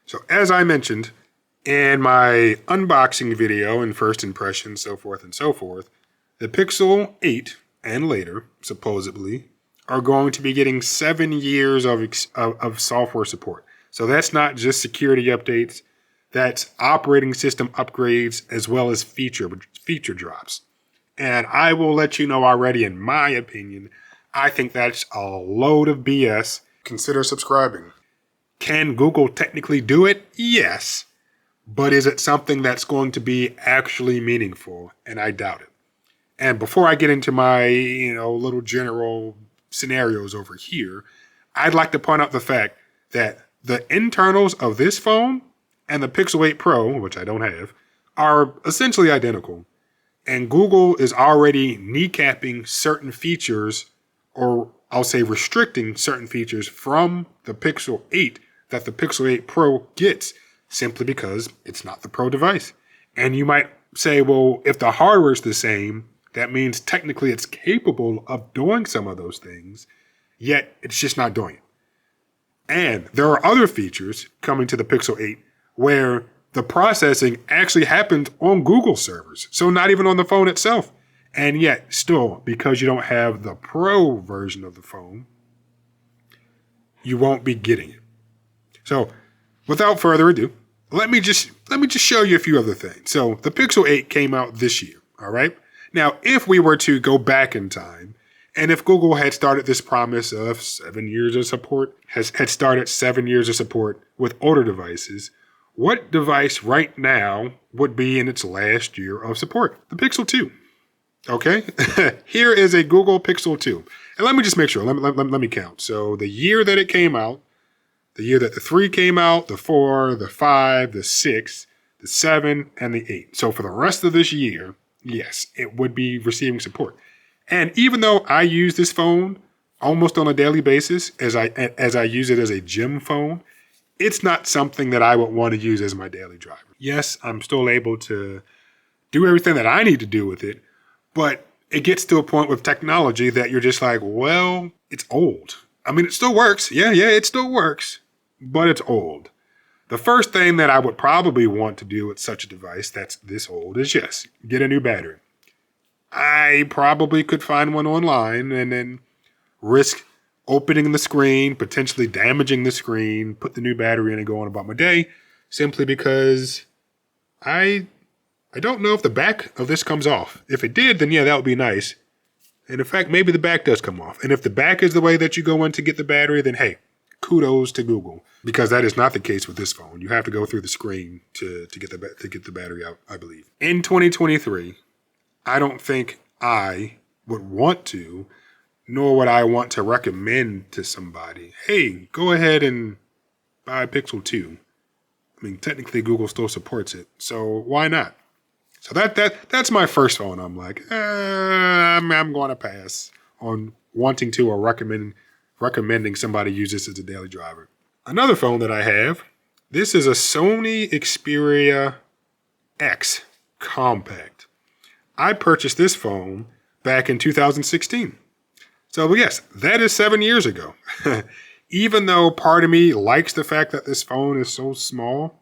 So as I mentioned in my unboxing video and first impressions, so forth and so forth, the Pixel 8 and later, supposedly, are going to be getting 7 years of software support. So that's not just security updates, that's operating system upgrades as well as feature drops. And I will let you know already, in my opinion, I think that's a load of BS. Consider subscribing. Can Google technically do it? Yes. But is it something that's going to be actually meaningful? And I doubt it. And before I get into my, little general scenarios over here, I'd like to point out the fact that the internals of this phone and the Pixel 8 Pro, which I don't have, are essentially identical. And Google is already kneecapping certain features, or I'll say restricting certain features from the Pixel 8 that the Pixel 8 Pro gets, simply because it's not the Pro device. And you might say, well, if the hardware is the same, that means technically it's capable of doing some of those things, yet it's just not doing it. And there are other features coming to the Pixel 8 where the processing actually happens on Google servers, so not even on the phone itself. And yet, still, because you don't have the Pro version of the phone, you won't be getting it. So, without further ado, let me just show you a few other things. So, the Pixel 8 came out this year, all right? Now, if we were to go back in time, and if Google had started this promise of 7 years of support, had started 7 years of support with older devices, what device right now would be in its last year of support? The Pixel 2. Okay? Here is a Google Pixel 2. And let me just make sure. Let me count. So the year that it came out, the year that the 3 came out, the 4, the 5, the 6, the 7, and the 8. So for the rest of this year, yes, it would be receiving support. And even though I use this phone almost on a daily basis, as I use it as a gym phone, it's not something that I would want to use as my daily driver. Yes, I'm still able to do everything that I need to do with it, but it gets to a point with technology that you're just like, well, it's old. I mean, it still works. Yeah, it still works, but it's old. The first thing that I would probably want to do with such a device that's this old is, yes, get a new battery. I probably could find one online and then risk opening the screen, potentially damaging the screen, put the new battery in and go on about my day, simply because I don't know if the back of this comes off. If it did, then yeah, that would be nice. And in fact, maybe the back does come off. And if the back is the way that you go in to get the battery, then hey, kudos to Google, because that is not the case with this phone. You have to go through the screen to get the battery out, I believe. In 2023, I don't think I would want to, nor would I want to recommend to somebody, hey, go ahead and buy a Pixel 2. I mean, technically Google still supports it, so why not? So that's my first phone. I'm like, I'm going to pass on wanting to or recommending somebody use this as a daily driver. Another phone that I have, this is a Sony Xperia X Compact. I purchased this phone back in 2016. So yes, that is 7 years ago. Even though part of me likes the fact that this phone is so small,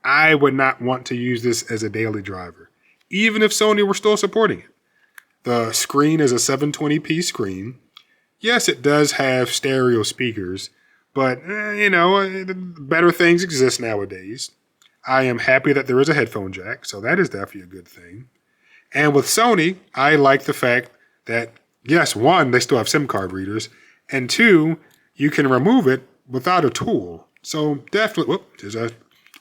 I would not want to use this as a daily driver, even if Sony were still supporting it. The screen is a 720p screen. Yes, it does have stereo speakers, but better things exist nowadays. I am happy that there is a headphone jack, so that is definitely a good thing. And with Sony, I like the fact that, yes, one, they still have SIM card readers, and two, you can remove it without a tool. So definitely,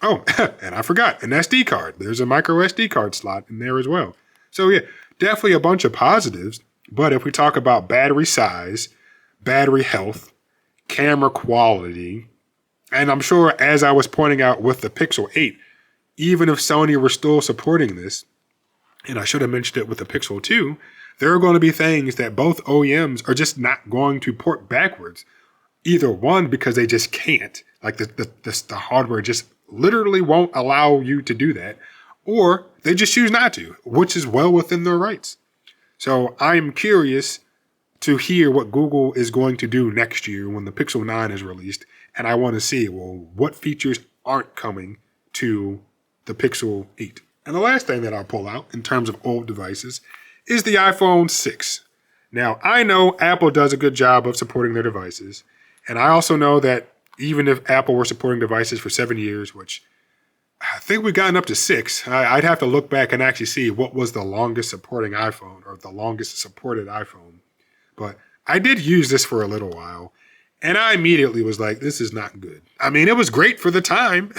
and I forgot, an SD card. There's a micro SD card slot in there as well. So yeah, definitely a bunch of positives. But if we talk about battery size, battery health, camera quality, and I'm sure, as I was pointing out with the Pixel 8, even if Sony were still supporting this, and I should have mentioned it with the Pixel 2, there are going to be things that both OEMs are just not going to port backwards. Either one, because they just can't. Like the hardware just literally won't allow you to do that. Or they just choose not to, which is well within their rights. So I'm curious to hear what Google is going to do next year when the Pixel 9 is released. And I want to see, well, what features aren't coming to the Pixel 8. And the last thing that I'll pull out in terms of old devices is the iPhone 6. Now, I know Apple does a good job of supporting their devices. And I also know that even if Apple were supporting devices for 7 years, which I think we've gotten up to 6, I'd have to look back and actually see what was the longest supporting iPhone or the longest supported iPhone. But I did use this for a little while. And I immediately was like, this is not good. I mean, it was great for the time.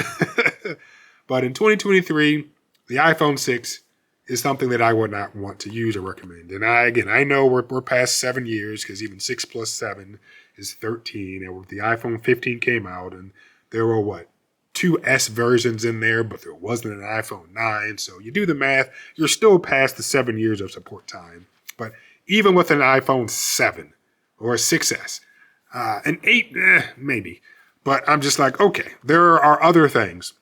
But in 2023, the iPhone 6 is something that I would not want to use or recommend. And I know we're past 7 years because even 6 plus 7 is 13. And the iPhone 15 came out and there were 2 S versions in there, but there wasn't an iPhone 9. So you do the math, you're still past the 7 years of support time. But even with an iPhone 7 or a 6S, an 8, maybe. But I'm just like, okay, there are other things.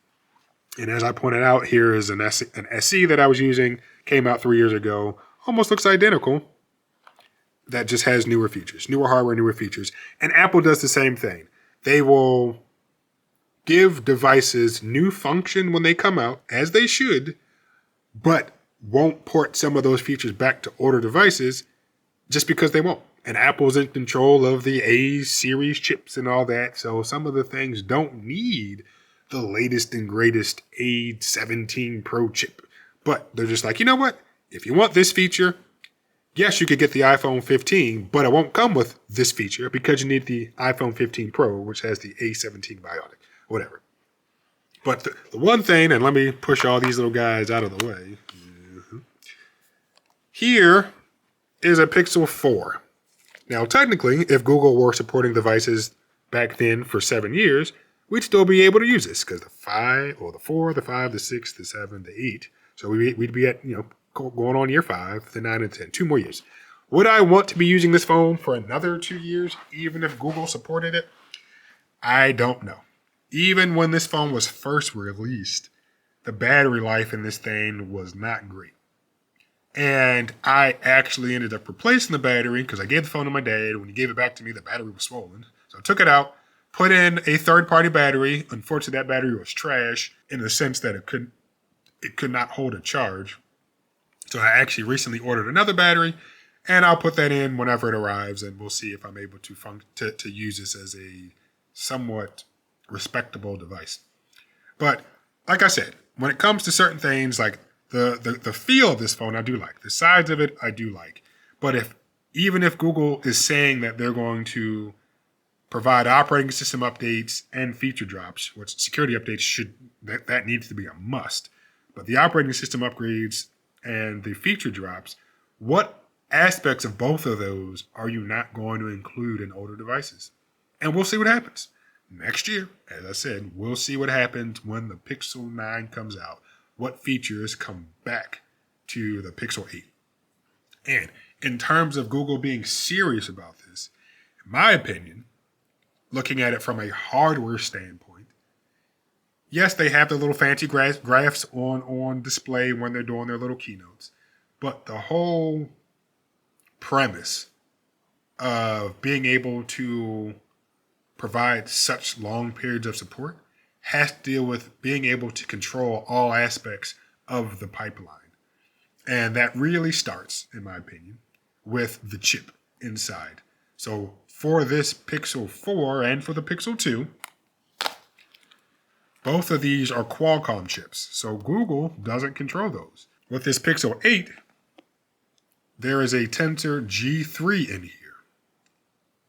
And as I pointed out, here is an SE that I was using, came out 3 years ago, almost looks identical. That just has newer features, newer hardware, newer features. And Apple does the same thing. They will give devices new function when they come out, as they should, but won't port some of those features back to older devices just because they won't. And Apple's in control of the A series chips and all that. So some of the things don't need the latest and greatest A17 Pro chip. But they're just like, you know what? If you want this feature, yes, you could get the iPhone 15, but it won't come with this feature because you need the iPhone 15 Pro, which has the A17 Bionic, whatever. But the one thing, and let me push all these little guys out of the way. Here is a Pixel 4. Now, technically, if Google were supporting devices back then for 7 years, we'd still be able to use this because the 5, or the 4, the 5, the 6, the 7, the 8. So we'd be at, going on year 5, the 9 and 10, 2 more years. Would I want to be using this phone for another 2 years, even if Google supported it? I don't know. Even when this phone was first released, the battery life in this thing was not great. And I actually ended up replacing the battery because I gave the phone to my dad. When he gave it back to me, the battery was swollen. So I took it out, put in a third-party battery. Unfortunately, that battery was trash in the sense that it could not hold a charge. So I actually recently ordered another battery, and I'll put that in whenever it arrives, and we'll see if I'm able to use this as a somewhat respectable device. But like I said, when it comes to certain things, like the feel of this phone, I do like. The size of it, I do like. But even if Google is saying that they're going to provide operating system updates and feature drops, which security updates that needs to be a must. But the operating system upgrades and the feature drops, what aspects of both of those are you not going to include in older devices? And we'll see what happens. Next year, as I said, we'll see what happens when the Pixel 9 comes out. What features come back to the Pixel 8. And in terms of Google being serious about this, in my opinion, looking at it from a hardware standpoint, yes, they have the little fancy graphs on display when they're doing their little keynotes. But the whole premise of being able to provide such long periods of support has to deal with being able to control all aspects of the pipeline. And that really starts, in my opinion, with the chip inside. So for this Pixel 4 and for the Pixel 2, both of these are Qualcomm chips. So Google doesn't control those. With this Pixel 8, there is a Tensor G3 in here.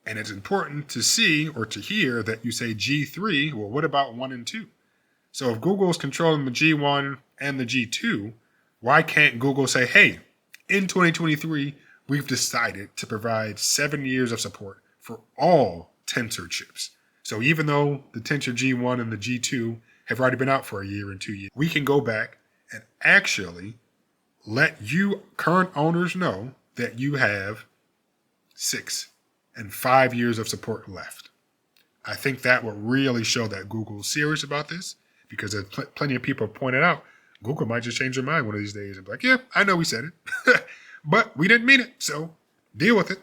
And it's important to see or to hear that you say G3, well, what about 1 and 2? So if Google is controlling the G1 and the G2, why can't Google say, hey, in 2023, we've decided to provide 7 years of support for all Tensor chips. So even though the Tensor G1 and the G2 have already been out for a year and 2 years, we can go back and actually let you current owners know that you have 6 and 5 years of support left. I think that will really show that Google's serious about this, because as plenty of people have pointed out, Google might just change their mind one of these days and be like, yeah, I know we said it, but we didn't mean it, so deal with it.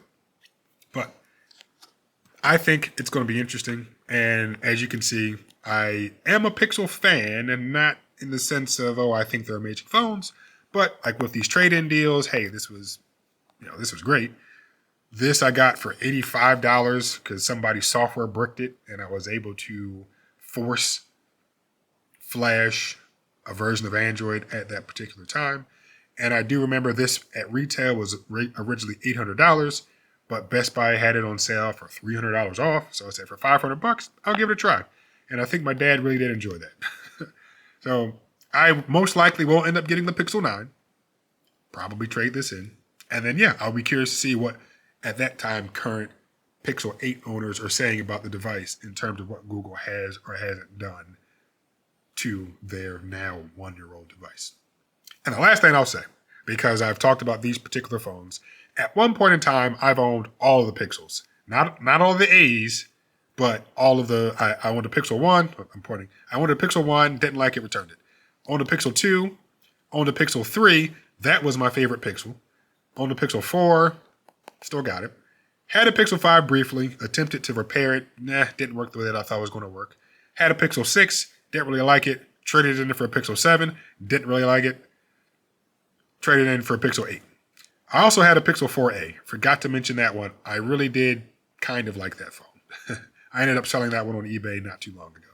But I think it's going to be interesting, and as you can see, I am a Pixel fan, and not in the sense of, oh, I think they're amazing phones, but like with these trade-in deals, hey, this was great. This I got for $85 because somebody software bricked it, and I was able to force flash a version of Android at that particular time. And I do remember this at retail was originally $800, but Best Buy had it on sale for $300 off. So I said, for $500, I'll give it a try. And I think my dad really did enjoy that. So I most likely will end up getting the Pixel 9. Probably trade this in. And then, yeah, I'll be curious to see what, at that time, current Pixel 8 owners are saying about the device in terms of what Google has or hasn't done to their now 1-year-old device. And the last thing I'll say, because I've talked about these particular phones, at one point in time, I've owned all of the Pixels. Not all of the A's, but all of the, I owned a Pixel 1, I owned a Pixel 1, didn't like it, returned it. Owned a Pixel 2, owned a Pixel 3, that was my favorite Pixel. Owned a Pixel 4, still got it. Had a Pixel 5 briefly, attempted to repair it, didn't work the way that I thought it was going to work. Had a Pixel 6, didn't really like it, traded it in for a Pixel 7, didn't really like it, traded in for a Pixel 8. I also had a Pixel 4a, forgot to mention that one. I really did kind of like that phone. I ended up selling that one on eBay not too long ago.